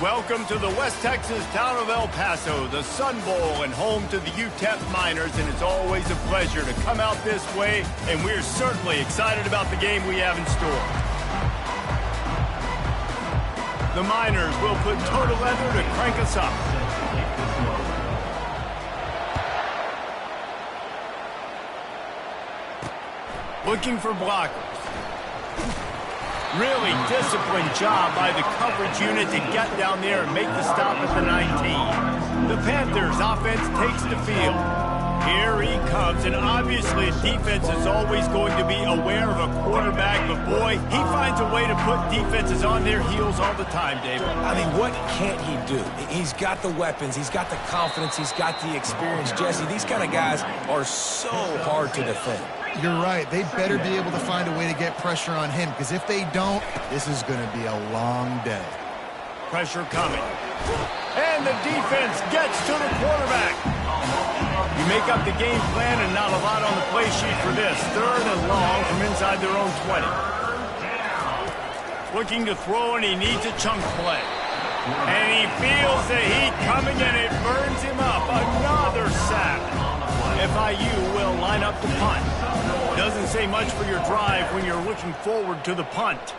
Welcome to the West Texas town of El Paso, the Sun Bowl and home to the UTEP Miners, and it's always a pleasure to come out this way, and we're certainly excited about the game we have in store. The Miners will put total leather to crank us up. Looking for blockers. Really disciplined job by the coverage unit to get down there and make the stop at the 19. The Panthers offense takes the field. Here he comes, and obviously defense is always going to be aware of a quarterback, but boy, he finds a way to put defenses on their heels all the time, David. I mean, what can't he do? He's got the weapons, he's got the confidence, he's got the experience. Jesse, these kind of guys are so hard to defend. You're right. They better be able to find a way to get pressure on him, because if they don't, this is going to be a long day. Pressure coming. And the defense gets to the quarterback. You make up the game plan and not a lot on the play sheet for this. Third and long from inside their own 20. Looking to throw, and he needs a chunk play. And he feels the heat coming, and it burns him up. Another sack. FIU will line up the punt. Doesn't say much for your drive when you're looking forward to the punt.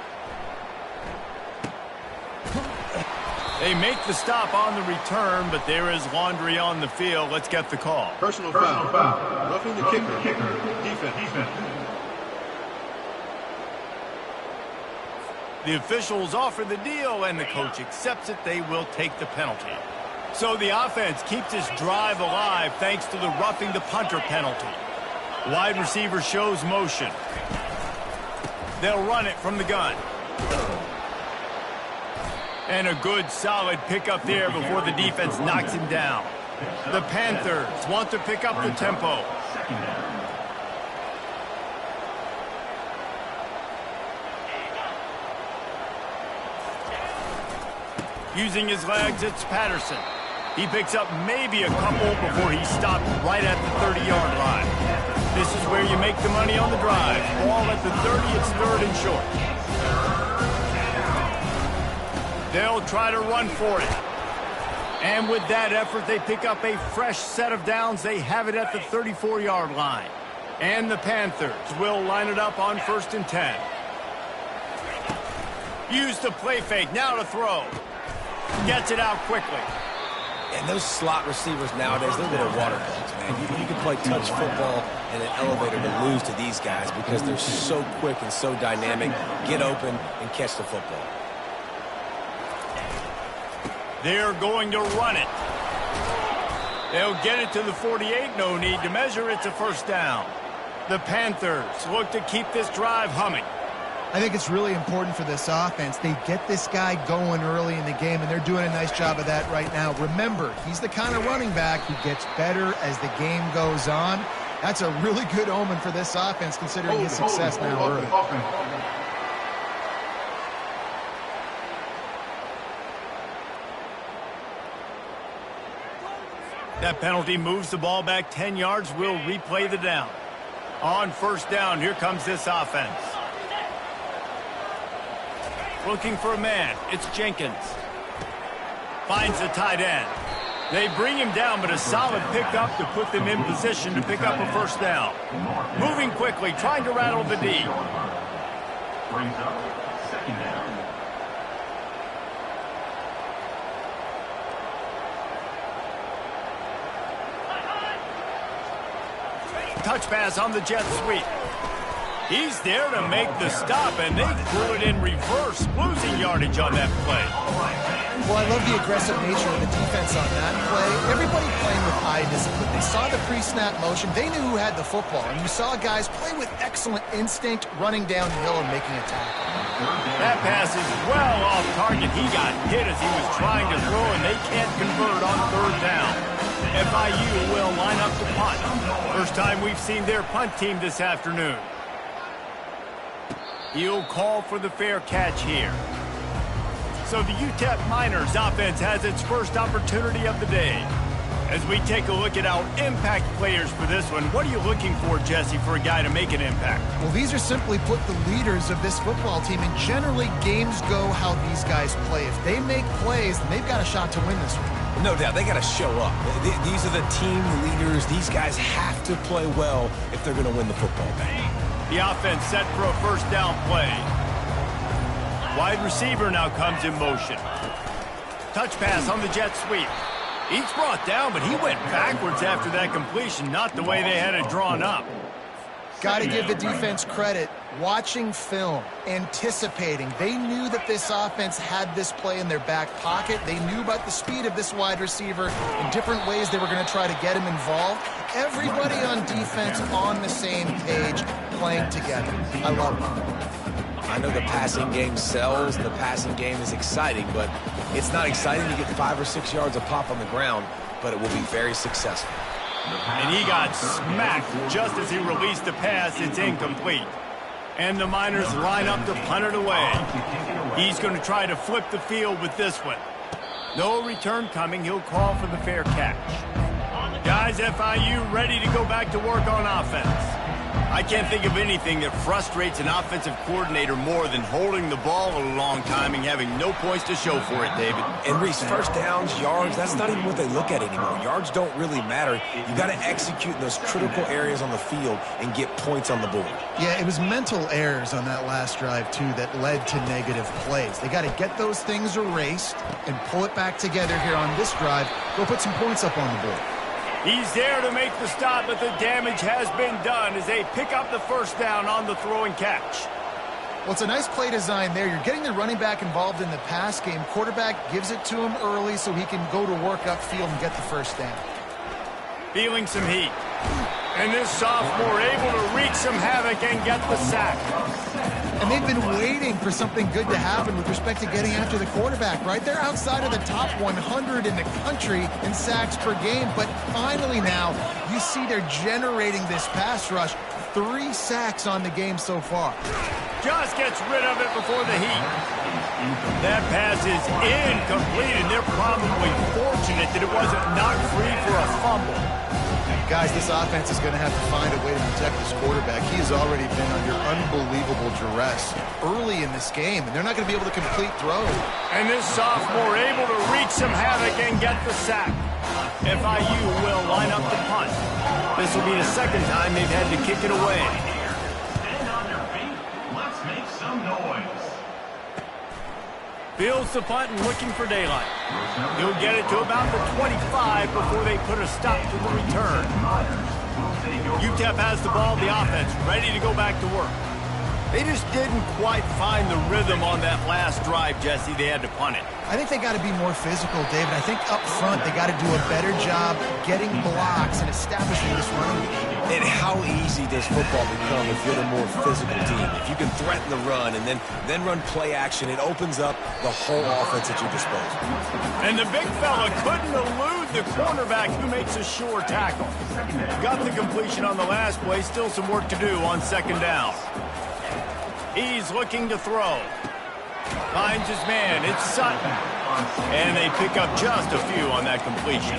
They make the stop on the return, but there is laundry on the field. Let's get the call. Personal foul. Roughing the kicker. Defense. The officials offer the deal, and the coach accepts it. They will take the penalty. So the offense keeps this drive alive thanks to the roughing the punter penalty. Wide receiver shows motion. They'll run it from the gun. And a good solid pickup there before the defense knocks him down. The Panthers want to pick up the tempo. Using his legs, it's Patterson. He picks up maybe a couple before he stopped right at the 30-yard line. This is where you make the money on the drive. Ball at the 30, it's third and short. They'll try to run for it. And with that effort, they pick up a fresh set of downs. They have it at the 34-yard line. And the Panthers will line it up on 1st and 10. Use the play fake, now to throw. Gets it out quickly. And those slot receivers nowadays, they're little water dogs, man. You can play touch football in an elevator to lose to these guys because they're so quick and so dynamic. Get open and catch the football. They're going to run it. They'll get it to the 48. No need to measure. It's a first down. The Panthers look to keep this drive humming. I think it's really important for this offense. They get this guy going early in the game, and they're doing a nice job of that right now. Remember, he's the kind of running back who gets better as the game goes on. That's a really good omen for this offense, considering his success now early. That penalty moves the ball back 10 yards. We'll replay the down. On 1st down, here comes this offense. Looking for a man. It's Jenkins. Finds the tight end. They bring him down, but a solid pickup to put them in position to pick up a first down. Moving quickly, trying to rattle the D. Brings up 2nd down. Touch pass on the jet sweep. He's there to make the stop, and they threw it in reverse, losing yardage on that play. Well, I love the aggressive nature of the defense on that play. Everybody playing with eye discipline. They saw the pre-snap motion. They knew who had the football, and you saw guys play with excellent instinct, running downhill and making a tackle. That pass is well off target. He got hit as he was trying to throw, and they can't convert on 3rd down. FIU will line up the punt. First time we've seen their punt team this afternoon. He'll call for the fair catch here. So the UTEP Miners offense has its first opportunity of the day. As we take a look at our impact players for this one, what are you looking for, Jesse, for a guy to make an impact? Well, these are simply put the leaders of this football team, and generally games go how these guys play. If they make plays, then they've got a shot to win this one. No doubt, they got to show up. These are the team leaders. These guys have to play well if they're going to win the football game. The offense set for a first down play. Wide receiver now comes in motion. Touch pass on the jet sweep. He's brought down, but he went backwards after that completion, not the way they had it drawn up. Got to give the defense credit. Watching film, anticipating. They knew that this offense had this play in their back pocket. They knew about the speed of this wide receiver and different ways they were going to try to get him involved. Everybody on defense on the same page, playing together. I love it. I know the passing game sells, the passing game is exciting, but it's not exciting to get 5 or 6 yards of pop on the ground, but it will be very successful. And he got smacked just as he released the pass. It's incomplete. And the Miners line up to punt it away. He's going to try to flip the field with this one. No return coming. He'll call for the fair catch. Guys, FIU ready to go back to work on offense. I can't think of anything that frustrates an offensive coordinator more than holding the ball a long time and having no points to show for it, David. And Reese, first downs, yards, that's not even what they look at anymore. Yards don't really matter. You got to execute in those critical areas on the field and get points on the board. Yeah, it was mental errors on that last drive, too, that led to negative plays. They got to get those things erased and pull it back together here on this drive. Go put some points up on the board. He's there to make the stop, but the damage has been done as they pick up the first down on the throw and catch. Well, it's a nice play design there. You're getting the running back involved in the pass game. Quarterback gives it to him early so he can go to work upfield and get the first down. Feeling some heat. And this sophomore able to wreak some havoc and get the sack. And they've been waiting for something good to happen with respect to getting after the quarterback, right? They're outside of the top 100 in the country in sacks per game, but finally now you see they're generating this pass rush. 3 sacks on the game so far. Just gets rid of it before the heat. That pass is incomplete, and they're probably fortunate that it wasn't knocked free for a fumble. Guys, this offense is going to have to find a way to protect this quarterback. He has already been under unbelievable duress early in this game, and they're not going to be able to complete throws. And this sophomore able to wreak some havoc and get the sack. FIU will line up the punt. This will be the second time they've had to kick it away. Stand on your feet. Let's make some noise. Fields the punt and looking for daylight. He'll get it to about the 25 before they put a stop to the return. UTEP has the ball, the offense, ready to go back to work. They just didn't quite find the rhythm on that last drive, Jesse. They had to punt it. I think they got to be more physical, David. I think up front they got to do a better job getting blocks and establishing this running game. And how easy does football become if you're the more physical team? If you can threaten the run and then run play action, it opens up the whole offense at your disposal. And the big fella couldn't elude the cornerback who makes a sure tackle. Got the completion on the last play. Still some work to do on second down. He's looking to throw. Finds his man. It's Sutton. And they pick up just a few on that completion.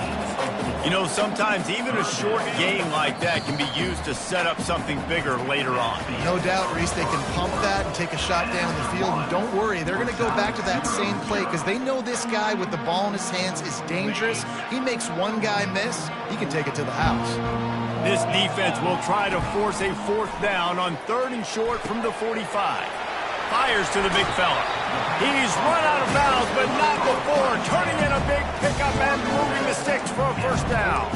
You know, sometimes even a short game like that can be used to set up something bigger later on. No doubt, Reese, they can pump that and take a shot down the field. And don't worry, they're going to go back to that same play because they know this guy with the ball in his hands is dangerous. He makes one guy miss, he can take it to the house. This defense will try to force a fourth down on 3rd and short from the 45. Fires to the big fella. He's run out of bounds, but not before turning in a big pickup and moving the sticks for a first down.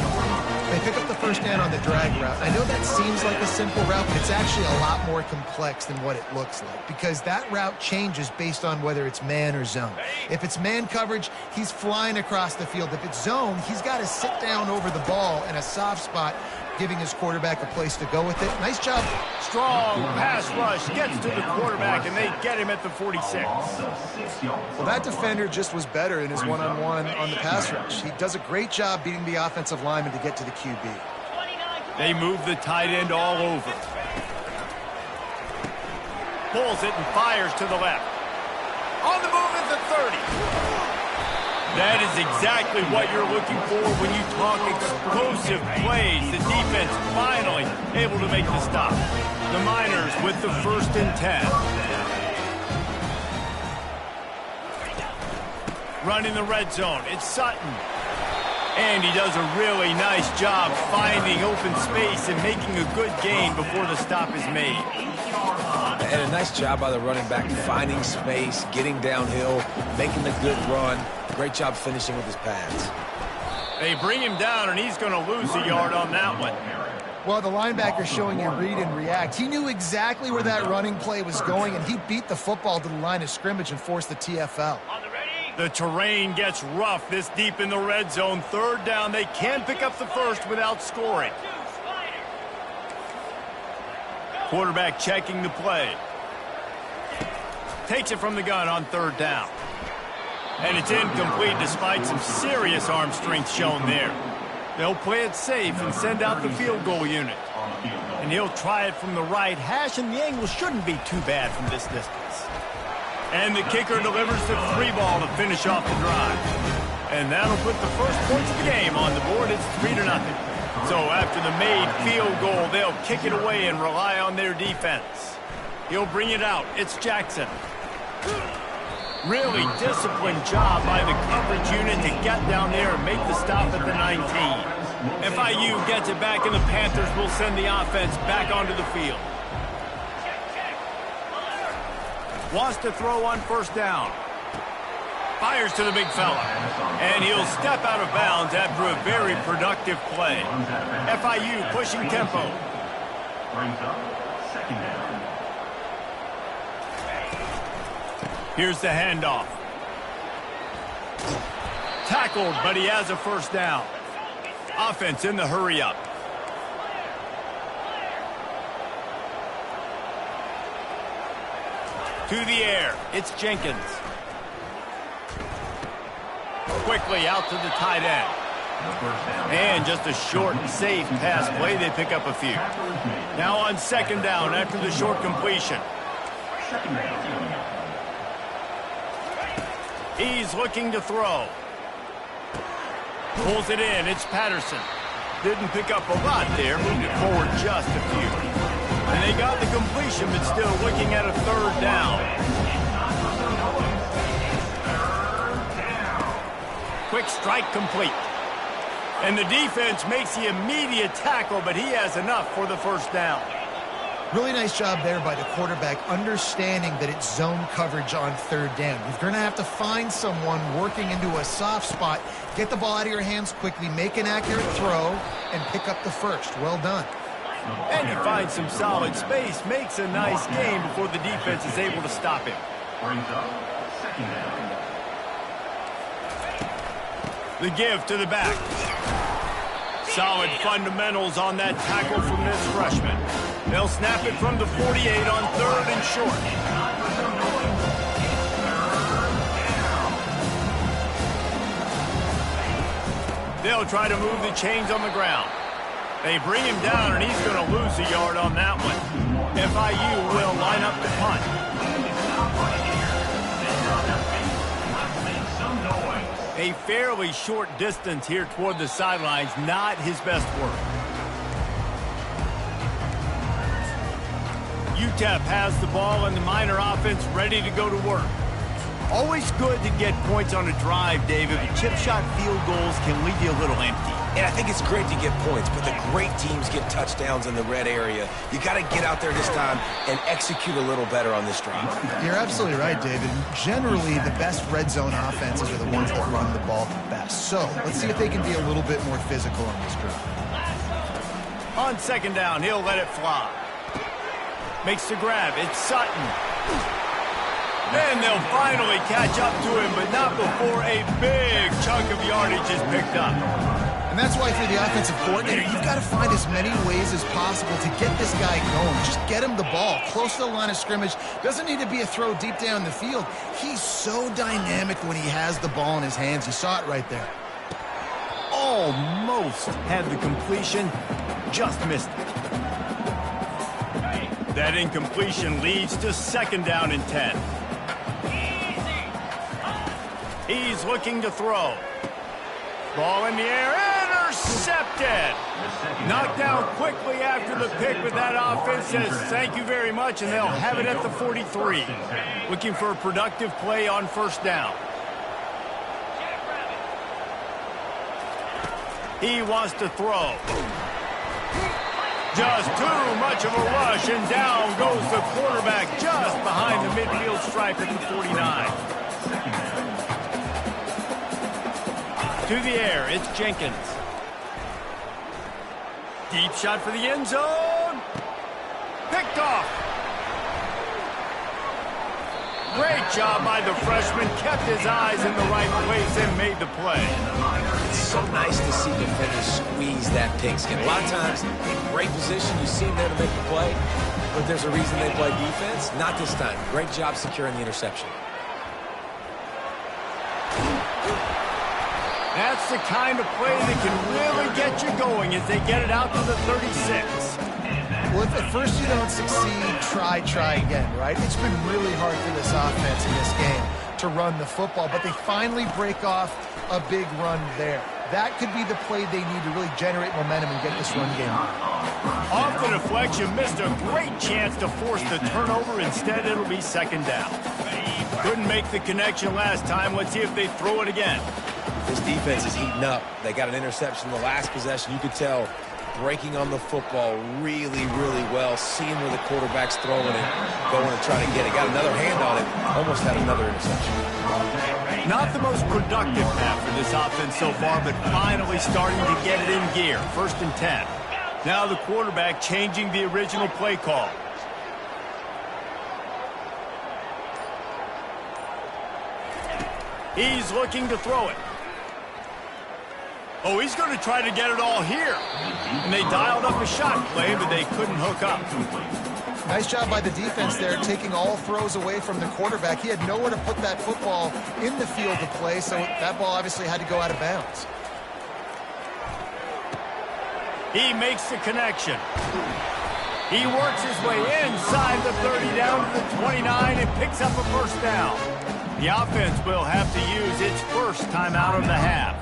They pick up the first down on the drag route. I know that seems like a simple route, but it's actually a lot more complex than what it looks like because that route changes based on whether it's man or zone. If it's man coverage, he's flying across the field. If it's zone, he's got to sit down over the ball in a soft spot, giving his quarterback a place to go with it. Nice job. Strong pass rush gets to the quarterback, and they get him at the 46. Well, that defender just was better in his one-on-one on the pass rush. He does a great job beating the offensive lineman to get to the QB. They move the tight end all over. Pulls it and fires to the left. On the move at the 30. That is exactly what you're looking for when you talk explosive plays. The defense finally able to make the stop. The Miners with the 1st and 10. Running the red zone, it's Sutton. And he does a really nice job finding open space and making a good gain before the stop is made. And a nice job by the running back, finding space, getting downhill, making a good run. Great job finishing with his pads. They bring him down, and he's going to lose a yard on that one. Well, the linebacker's showing you read and react. He knew exactly where that running play was going, and he beat the football to the line of scrimmage and forced the TFL. The terrain gets rough this deep in the red zone. 3rd down, they can pick up the 1st without scoring. Quarterback checking the play. Takes it from the gun on 3rd down. And it's incomplete despite some serious arm strength shown there. They'll play it safe and send out the field goal unit. And he'll try it from the right hash, and the angle shouldn't be too bad from this distance. And the kicker delivers the 3 ball to finish off the drive. And that'll put the first points of the game on the board. It's 3-0. So after the made field goal, they'll kick it away and rely on their defense. He'll bring it out. It's Jackson. Really disciplined job by the coverage unit to get down there and make the stop at the 19. FIU gets it back, and the Panthers will send the offense back onto the field. Wants to throw on 1st down. Fires to the big fella. And he'll step out of bounds after a very productive play. FIU pushing tempo. Brings up 2nd down. Here's the handoff. Tackled, but he has a 1st down. Offense in the hurry-up. To the air, it's Jenkins. Quickly out to the tight end. And just a short and safe pass play. They pick up a few. Now on 2nd down after the short completion. He's looking to throw. Pulls it in. It's Patterson. Didn't pick up a lot there. Moved it forward just a few. And they got the completion, but still looking at a 3rd down. Quick strike complete. And the defense makes the immediate tackle, but he has enough for the 1st down. Really nice job there by the quarterback, understanding that it's zone coverage on 3rd down. You're going to have to find someone working into a soft spot, get the ball out of your hands quickly, make an accurate throw, and pick up the 1st. Well done. And he finds some solid space, makes a nice gain before the defense is able to stop him. Brings up 2nd down. The give to the back. Solid fundamentals on that tackle from this freshman. They'll snap it from the 48 on 3rd and short. They'll try to move the chains on the ground. They bring him down, and he's going to lose a yard on that one. FIU will line up to punt. A fairly short distance here toward the sidelines, not his best work. UTEP has the ball, and the Miner offense ready to go to work. Always good to get points on a drive, David, but chip shot field goals can leave you a little empty. And I think it's great to get points, but the great teams get touchdowns in the red area. You got to get out there this time and execute a little better on this drive. You're absolutely right, David. Generally, the best red zone offenses are the ones that run the ball the best. So let's see if they can be a little bit more physical on this drive. On 2nd down, he'll let it fly. Makes the grab. It's Sutton. And they'll finally catch up to him, but not before a big chunk of yardage is picked up. And that's why, for the offensive coordinator, you've got to find as many ways as possible to get this guy going. Just get him the ball close to the line of scrimmage. Doesn't need to be a throw deep down the field. He's so dynamic when he has the ball in his hands. You saw it right there. Almost had the completion, just missed it. That incompletion leads to 2nd down and 10. He's looking to throw. Ball in the air, intercepted. Knocked down quickly after the pick, but that offense says thank you very much, and they'll have it at the 43. Looking for a productive play on first down. He wants to throw. Just too much of a rush, and down goes the quarterback just behind the midfield stripe at the 49. To the air, it's Jenkins. Deep shot for the end zone. Picked off. Great job by the freshman. Kept his eyes in the right place and made the play. It's so nice to see defenders squeeze that pigskin. A lot of times, in great position, you see them there to make the play, but there's a reason they play defense. Not this time. Great job securing the interception. That's the kind of play that can really get you going as they get it out to the 36. Well, if at first you don't succeed, try again, right? It's been really hard for this offense in this game to run the football, but they finally break off a big run there. That could be the play they need to really generate momentum and get this run game. Off the deflection, missed a great chance to force the turnover. Instead, it'll be second down. Couldn't make the connection last time. Let's see if they throw it again. This defense is heating up. They got an interception the last possession. You could tell breaking on the football really, really well, seeing where the quarterback's throwing it, going and trying to get it. Got another hand on it, almost had another interception. Not the most productive half for this offense so far, but finally starting to get it in gear. 1st and 10. Now the quarterback changing the original play call. He's looking to throw it. Oh, he's going to try to get it all here. And they dialed up a shot play, but they couldn't hook up. Nice job by the defense there, taking all throws away from the quarterback. He had nowhere to put that football in the field to play, so that ball obviously had to go out of bounds. He makes the connection. He works his way inside the 30 down to the 29 and picks up a first down. The offense will have to use its first timeout of the half.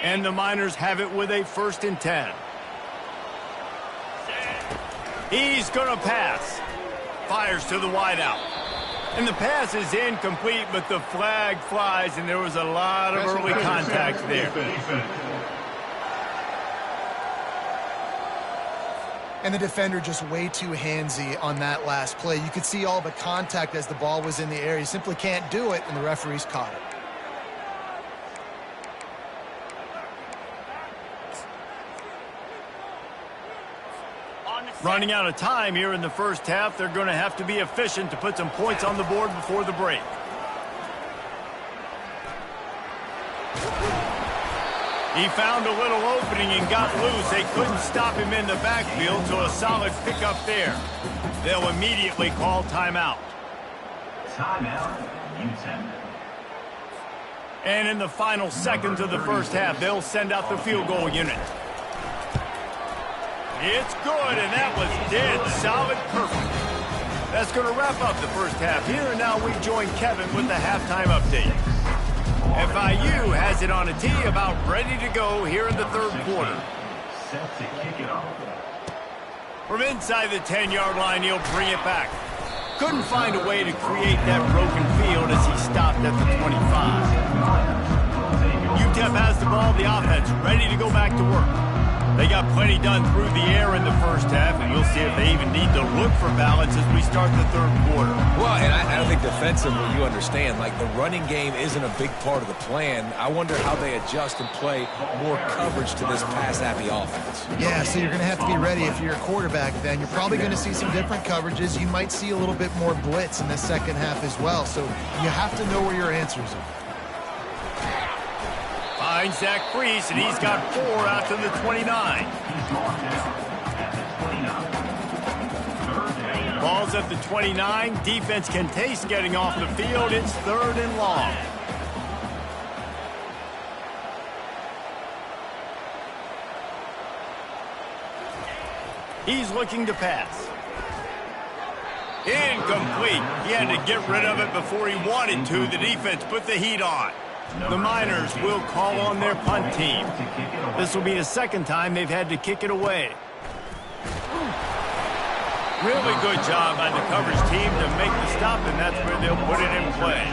And the Miners have it with a 1st and 10. He's going to pass. Fires to the wideout. And the pass is incomplete, but the flag flies, and there was a lot of early contact there. And the defender just way too handsy on that last play. You could see all the contact as the ball was in the air. You simply can't do it, and the referees caught it. Running out of time here in the first half. They're going to have to be efficient to put some points on the board before the break. He found a little opening and got loose. They couldn't stop him in the backfield, so a solid pickup there. They'll immediately call timeout. Timeout, Houston. And in the final seconds of the first half, they'll send out the field goal unit. It's good, and that was dead solid, perfect. That's going to wrap up the first half here, and now we join Kevin with the halftime update. FIU has it on a tee, about ready to go here in the third quarter. Set to kick it off. From inside the 10-yard line, he'll bring it back. Couldn't find a way to create that broken field as he stopped at the 25. UTEP has the ball, the offense ready to go back to work. They got plenty done through the air in the first half, and we'll see if they even need to look for balance as we start the third quarter. Well, and I don't think defensively you understand, like the running game isn't a big part of the plan. I wonder how they adjust and play more coverage to this pass-happy offense. Yeah, so you're going to have to be ready if you're a quarterback then. You're probably going to see some different coverages. You might see a little bit more blitz in the second half as well, so you have to know where your answers are. Finds Zach Priest, and he's got 4 out to the 29. Ball's at the 29. Defense can taste getting off the field. It's 3rd and long. He's looking to pass. Incomplete. He had to get rid of it before he wanted to. The defense put the heat on. The Miners will call on their punt team. This will be the second time they've had to kick it away. Really good job by the coverage team to make the stop, and that's where they'll put it in play.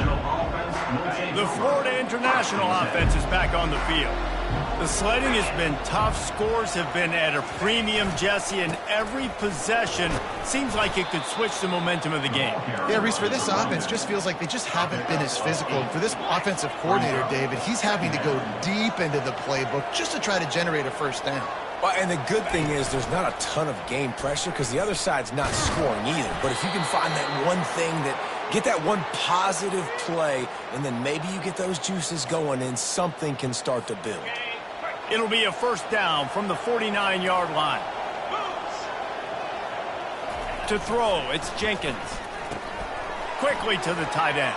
The Florida International offense is back on the field. The sledding has been tough. Scores have been at a premium, Jesse, and every possession seems like it could switch the momentum of the game. Yeah, Reese, for this offense, just feels like they just haven't been as physical. And for this offensive coordinator, David, he's having to go deep into the playbook just to try to generate a first down. Well, and the good thing is there's not a ton of game pressure because the other side's not scoring either. But if you can find that one thing get that one positive play, and then maybe you get those juices going and something can start to build. It'll be a first down from the 49-yard line. To throw, it's Jenkins. Quickly to the tight end.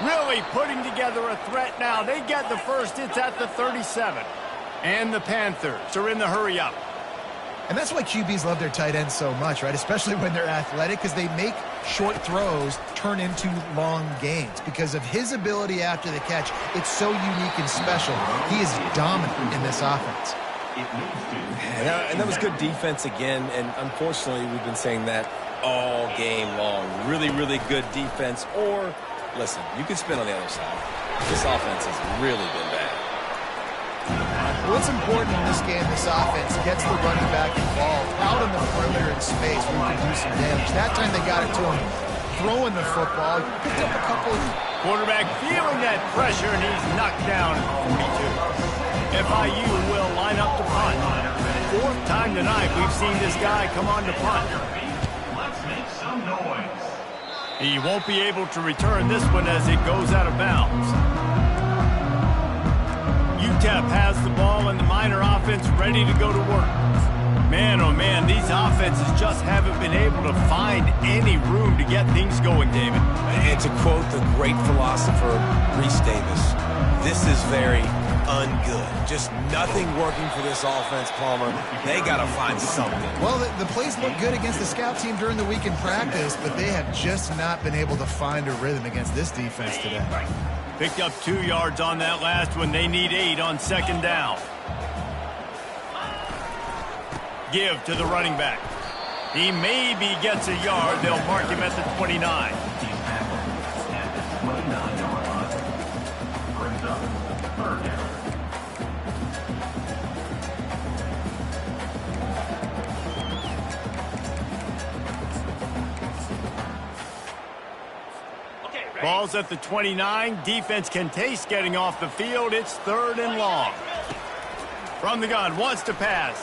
Really putting together a threat now. They get the first. It's at the 37. And the Panthers are in the hurry-up. And that's why QBs love their tight ends so much, right? Especially when they're athletic, because they make short throws turn into long gains. Because of his ability after the catch, it's so unique and special. He is dominant in this offense. And that was good defense again, and unfortunately we've been saying that all game long. Really, really good defense. Or, listen, you can spin on the other side. This offense has really been bad. What's important in this game, this offense gets the running back involved out on the perimeter in space where he can do some damage. That time they got it to him throwing the football. He picked up a couple of... Quarterback feeling that pressure, and he's knocked down at 42. FIU will line up to punt. Fourth time tonight we've seen this guy come on to punt. Let's make some noise. He won't be able to return this one as it goes out of bounds. UTEP has the ball, and the Miner offense ready to go to work. Man, oh man, these offenses just haven't been able to find any room to get things going, David. And to quote the great philosopher, Reese Davis, this is very ungood. Just nothing working for this offense, Palmer. They got to find something. Well, the plays look good against the scout team during the week in practice, but they have just not been able to find a rhythm against this defense today. Picked up 2 yards on that last one. They need 8 on second down. Give to the running back. He maybe gets a yard. They'll mark him at the 29. Ball's at the 29. Defense can taste getting off the field. It's 3rd and long. From the gun, wants to pass.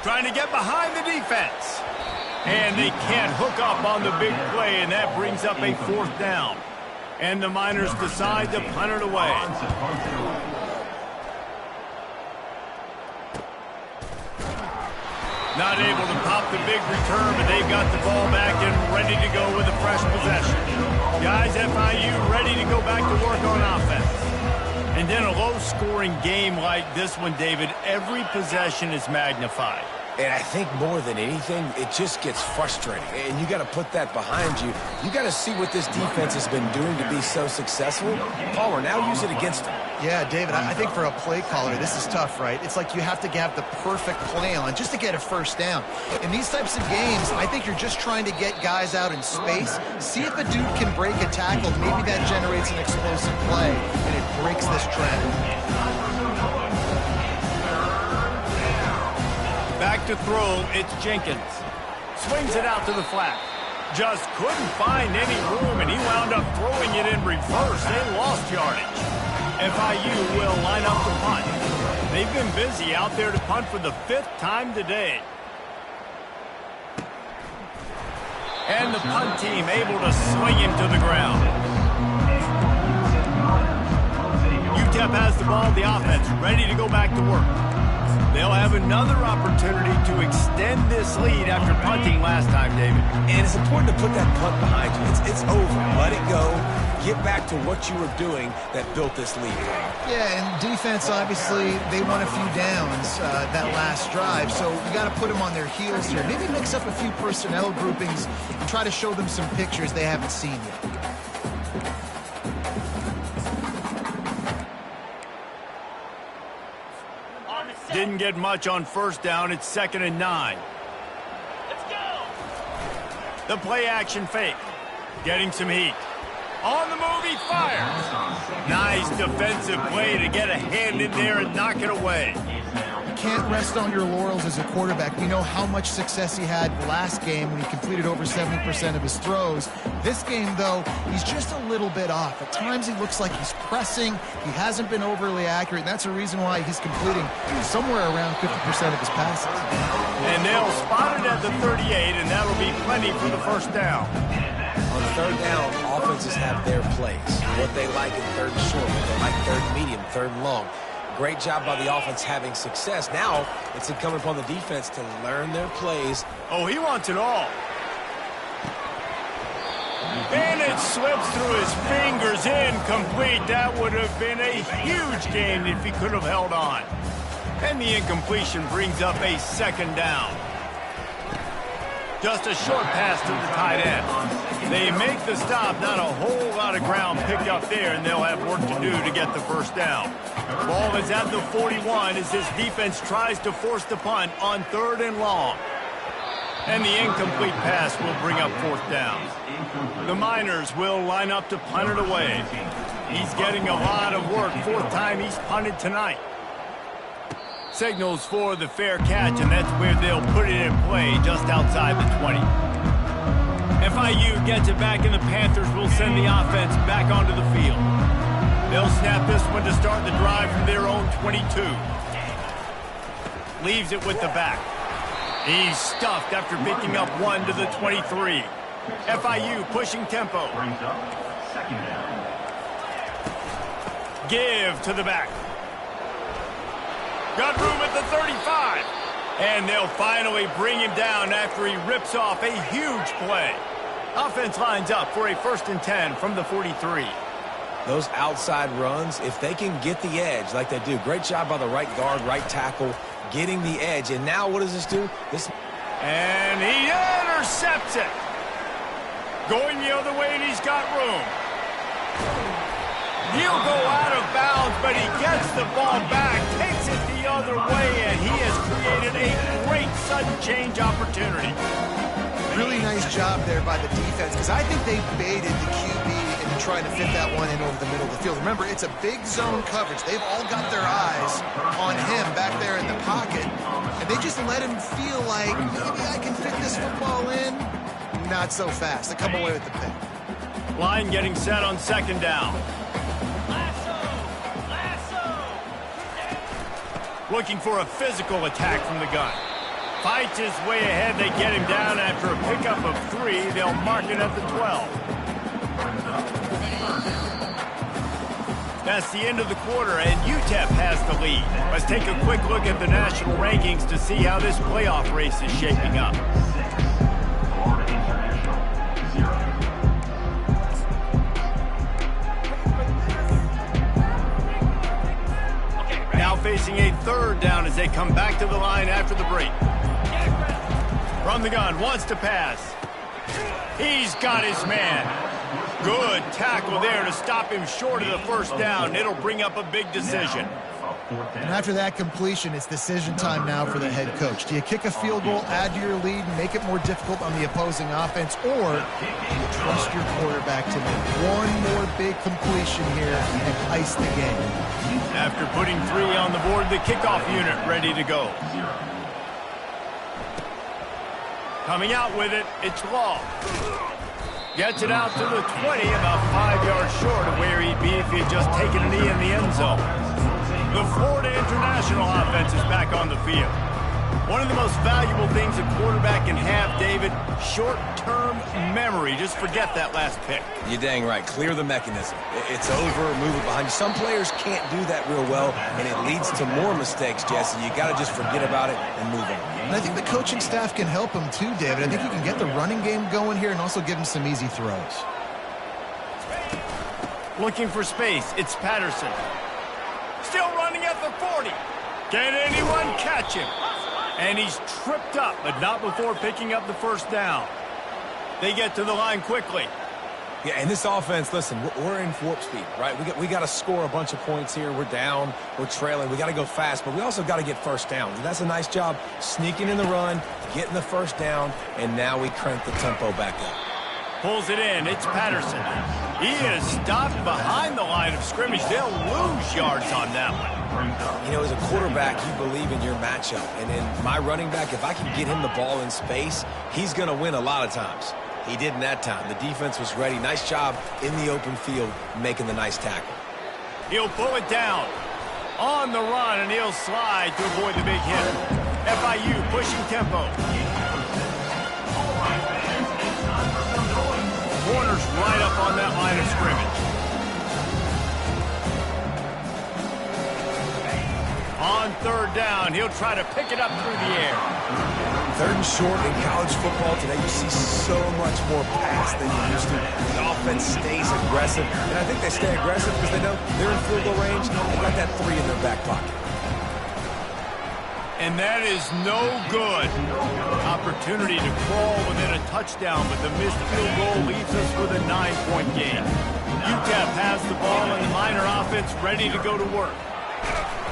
Trying to get behind the defense. And they can't hook up on the big play, and that brings up a 4th down. And the Miners decide to punt it away. Not able to pop the big return, but they've got the ball back and ready to go with a fresh possession. Guys, FIU ready to go back to work on offense. And in a low-scoring game like this one, David, every possession is magnified. And I think more than anything, it just gets frustrating. And you got to put that behind you. You got to see what this defense has been doing to be so successful. Palmer, now use it against them. Yeah, David, I think for a play caller, this is tough, right? It's like you have to have the perfect plan just to get a first down. In these types of games, I think you're just trying to get guys out in space, see if a dude can break a tackle. Maybe that generates an explosive play, and it breaks this trend. Back to throw, it's Jenkins. Swings it out to the flat. Just couldn't find any room, and he wound up throwing it in reverse. They lost yardage. FIU will line up to punt. They've been busy out there to punt for the 5th time today. And the punt team able to swing him to the ground. UTEP has the ball, the offense ready to go back to work. They'll have another opportunity to extend this lead after punting last time, David. And it's important to put that punt behind you. It's over. Let it go. get back to what you were doing that built this lead. Yeah, and defense, obviously, they won a few downs that last drive, so you got to put them on their heels here. Maybe mix up a few personnel groupings and try to show them some pictures they haven't seen yet. Didn't get much on first down. It's 2nd and 9. Let's go. The play action fake. Getting some heat. On the move, he fires. Nice defensive play to get a hand in there and knock it away. Can't rest on your laurels as a quarterback. We know how much success he had last game when he completed over 70% of his throws. This game, though, he's just a little bit off. At times he looks like he's pressing. He hasn't been overly accurate, and that's a reason why he's completing somewhere around 50% of his passes. And they'll spot it at the 38, and that'll be plenty for the first down. On third down, offenses have their plays. What they like in third and short, what they like third and medium, third and long. Great job by the offense having success. Now it's incumbent upon the defense to learn their plays. Oh, he wants it all. And it slips through his fingers, incomplete. That would have been a huge gain if he could have held on. And the incompletion brings up a 2nd down. Just a short pass to the tight end. They make the stop, not a whole lot of ground picked up there, and they'll have work to do to get the first down. Ball is at the 41 as this defense tries to force the punt on 3rd and long. And the incomplete pass will bring up 4th down. The Miners will line up to punt it away. He's getting a lot of work. 4th time he's punted tonight. Signals for the fair catch, and that's where they'll put it in play just outside the 20. FIU gets it back, and the Panthers will send the offense back onto the field. They'll snap this one to start the drive from their own 22. Leaves it with the back. He's stuffed after picking up 1 to the 23. FIU pushing tempo. Give to the back. Got room at the 35. And they'll finally bring him down after he rips off a huge play. Offense lines up for a 1st and 10 from the 43. Those outside runs, if they can get the edge like they do, great job by the right guard, right tackle, getting the edge. And now what does this do? And he intercepts it. Going the other way, and he's got room. He'll go out of bounds, but he gets the ball back, takes it the other way, and he has created a great sudden change opportunity. Really nice job there by the defense, because I think they baited the QB and trying to fit that one in over the middle of the field. Remember, it's a big zone coverage. They've all got their eyes on him back there in the pocket, and they just let him feel like, maybe I can fit this football in. Not so fast. They come away with the pick. Line getting set on 2nd down. Looking for a physical attack from the gun. Fights his way ahead. They get him down after a pickup of 3. They'll mark it at the 12. That's the end of the quarter, and UTEP has the lead. Let's take a quick look at the national rankings to see how this playoff race is shaping up. Now facing a 3rd down as they come back to the line after the break. From the gun, wants to pass. He's got his man. Good tackle there to stop him short of the 1st down. It'll bring up a big decision. And after that completion, it's decision time now for the head coach. Do you kick a field goal, add to your lead, and make it more difficult on the opposing offense, or do you trust your quarterback to make one more big completion here and ice the game? After putting 3 on the board, the kickoff unit ready to go. Coming out with it, it's Law. Gets it out to the 20, about 5 yards short of where he'd be if he had just taken a knee in the end zone. The Florida International offense is back on the field. One of the most valuable things a quarterback can have, David, short-term memory. Just forget that last pick. You're dang right. Clear the mechanism. It's over, move it behind you. Some players can't do that real well, and it leads to more mistakes, Jesse. You got to just forget about it and move on. And I think the coaching staff can help him too, David. I think you can get the running game going here and also give him some easy throws. Looking for space. It's Patterson. Still running at the 40. Can anyone catch him? And he's tripped up, but not before picking up the first down. They get to the line quickly. Yeah, and this offense, listen, we're in warp speed, right? We got to score a bunch of points here. We're down. We're trailing. We got to go fast, but we also got to get first down. And that's a nice job sneaking in the run, getting the first down, and now we crank the tempo back up. Pulls it in. It's Patterson. He is stopped behind the line of scrimmage. They'll lose yards on that one. You know, as a quarterback, you believe in your matchup. And in my running back, if I can get him the ball in space, he's going to win a lot of times. He didn't that time. The defense was ready. Nice job in the open field making the nice tackle. He'll pull it down. On the run, and he'll slide to avoid the big hit. FIU pushing tempo. Corner's right up on that line of scrimmage. On third down, he'll try to pick it up through the air. Third and short in college football today, you see so much more pass than you used to. The offense stays aggressive, and I think they stay aggressive because they know they're in field goal range. They've got that 3 in their back pocket. And that is no good. Opportunity to crawl within a touchdown, but the missed field goal leaves us with a 9-point game. UTEP has the ball and the Miner offense ready to go to work.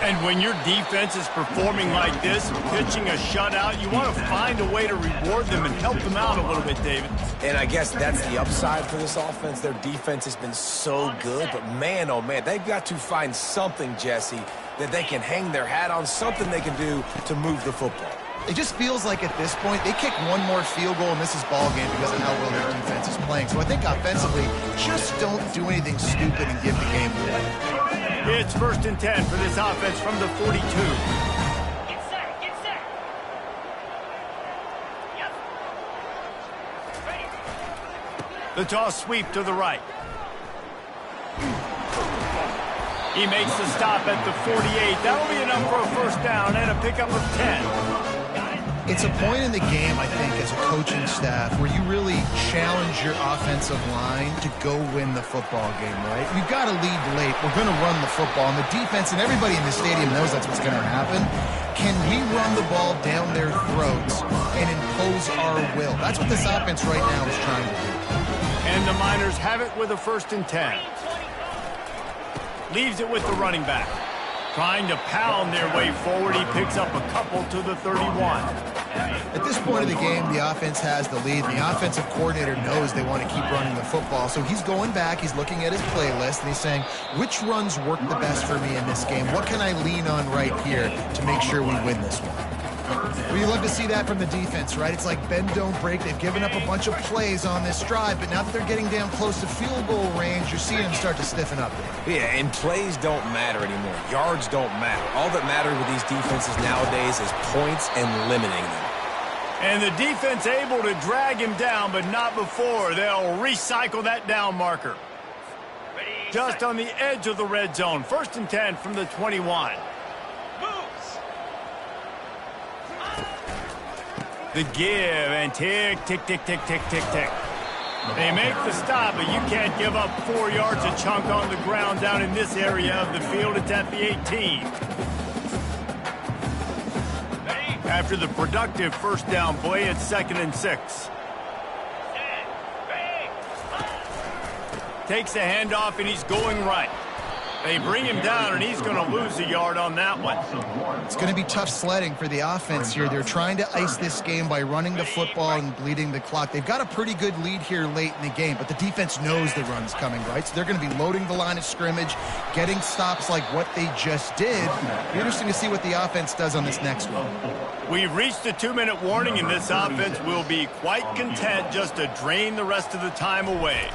And when your defense is performing like this, pitching a shutout, you want to find a way to reward them and help them out a little bit, David. And I guess that's the upside for this offense. Their defense has been so good, but man, oh man, they've got to find something, Jesse, that they can hang their hat on, something they can do to move the football. It just feels like at this point, they kick one more field goal and this is ball game because of how well their defense is playing. So I think offensively, just don't do anything stupid and give the game away. It's 1st and 10 for this offense from the 42. Get set, get set. Yep. Ready. The toss sweep to the right. He makes the stop at the 48. That'll be enough for a first down and a pickup of 10. It's a point in the game, I think, as a coaching staff where you really challenge your offensive line to go win the football game, right? We've got to lead late. We're going to run the football. And the defense and everybody in the stadium knows that's what's going to happen. Can we run the ball down their throats and impose our will? That's what this offense right now is trying to do. And the Miners have it with a 1st and 10. Leaves it with the running back. Trying to pound their way forward. He picks up a couple to the 31. At this point of the game, the offense has the lead. The offensive coordinator knows they want to keep running the football. So he's going back, he's looking at his playlist, and he's saying, which runs work the best for me in this game? What can I lean on right here to make sure we win this one? Well, you love to see that from the defense, right? It's like bend, don't break. They've given up a bunch of plays on this drive, but now that they're getting down close to field goal range, you're seeing them start to stiffen up there. Yeah, and plays don't matter anymore. Yards don't matter. All that matters with these defenses nowadays is points and limiting them. And the defense able to drag him down, but not before. They'll recycle that down marker. Ready, Just set. on the edge of the red zone. 1st and 10 from the 21. Moves. The give and tick, tick, tick, tick, tick, tick, tick. They make the stop, but you can't give up 4 yards a chunk on the ground down in this area of the field. It's at the 18. Ready, After the productive first down play, it's 2nd and 6. set, ready. Takes a handoff, and he's going right. They bring him down, and he's going to lose a yard on that one. It's going to be tough sledding for the offense here. They're trying to ice this game by running the football and bleeding the clock. They've got a pretty good lead here late in the game, but the defense knows the run's coming, right? So they're going to be loading the line of scrimmage, getting stops like what they just did. It'll be interesting to see what the offense does on this next one. We've reached the 2-minute warning, and this offense will be quite content just to drain the rest of the time away.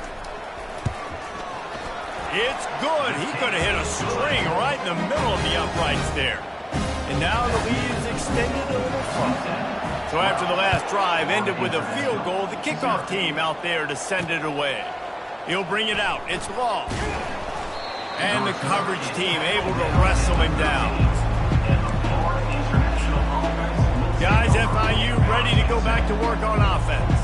It's good. He could have hit a string right in the middle of the uprights there. And now the lead's extended a little further. So after the last drive ended with a field goal, the kickoff team out there to send it away. He'll bring it out. It's Law. And the coverage team able to wrestle him down. Guys, FIU ready to go back to work on offense.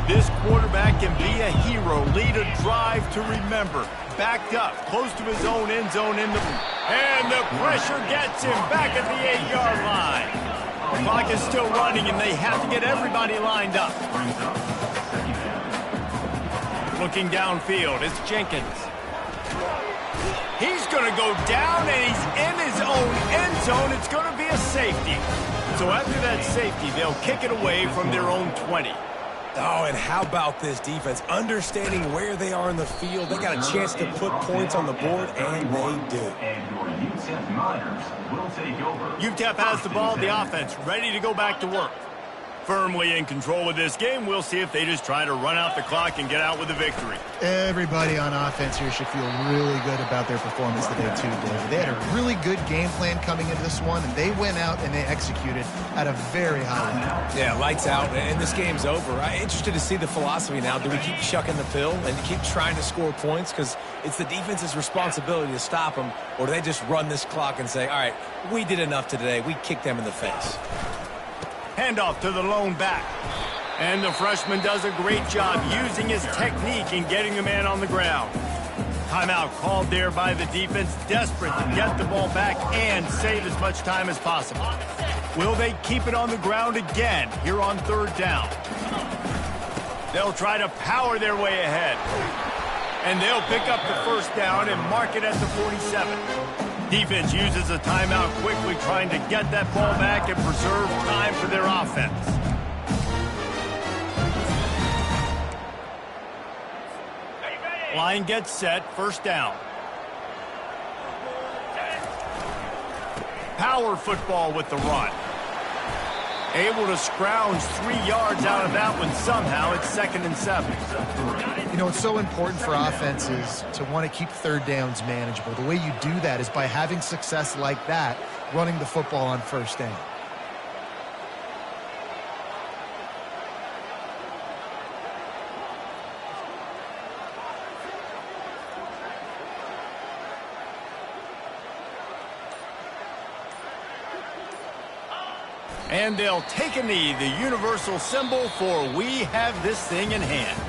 This quarterback can be a hero, lead a drive to remember. backed up, close to his own end zone and the pressure gets him back at the 8-yard line. The clock is still running, and they have to get everybody lined up. Looking downfield, it's Jenkins. He's going to go down, and he's in his own end zone. It's going to be a safety. So after that safety, they'll kick it away from their own 20. Oh, and how about this defense? Understanding where they are in the field. They got a chance to put points on the board, and they do. And your UTEP Miners will take over. UTEP has the ball, the offense ready to go back to work. Firmly in control of this game. We'll see if they just try to run out the clock and get out with a victory. Everybody on offense here should feel really good about their performance today, too, David. They had a really good game plan coming into this one, and they went out and they executed at a very high level. Yeah, lights out, and this game's over. I'm interested to see the philosophy now. Do we keep shucking the pill and keep trying to score points? Because it's the defense's responsibility to stop them, or do they just run this clock and say, all right, we did enough today. We kicked them in the face. Handoff to the lone back. And the freshman does a great job using his technique and getting the man on the ground. Timeout called there by the defense, desperate to get the ball back and save as much time as possible. Will they keep it on the ground again here on 3rd down? They'll try to power their way ahead. And they'll pick up the 1st down and mark it at the 47. Defense uses a timeout quickly, trying to get that ball back and preserve time for their offense. Line gets set, 1st down. Power football with the run. Able to scrounge 3 yards out of that one somehow. It's 2nd and 7. You know, it's so important for offenses to want to keep 3rd downs manageable. The way you do that is by having success like that, running the football on 1st down. And they'll take a knee, the universal symbol for we have this thing in hand.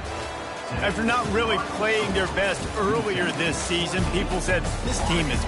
After not really playing their best earlier this season, people said this team is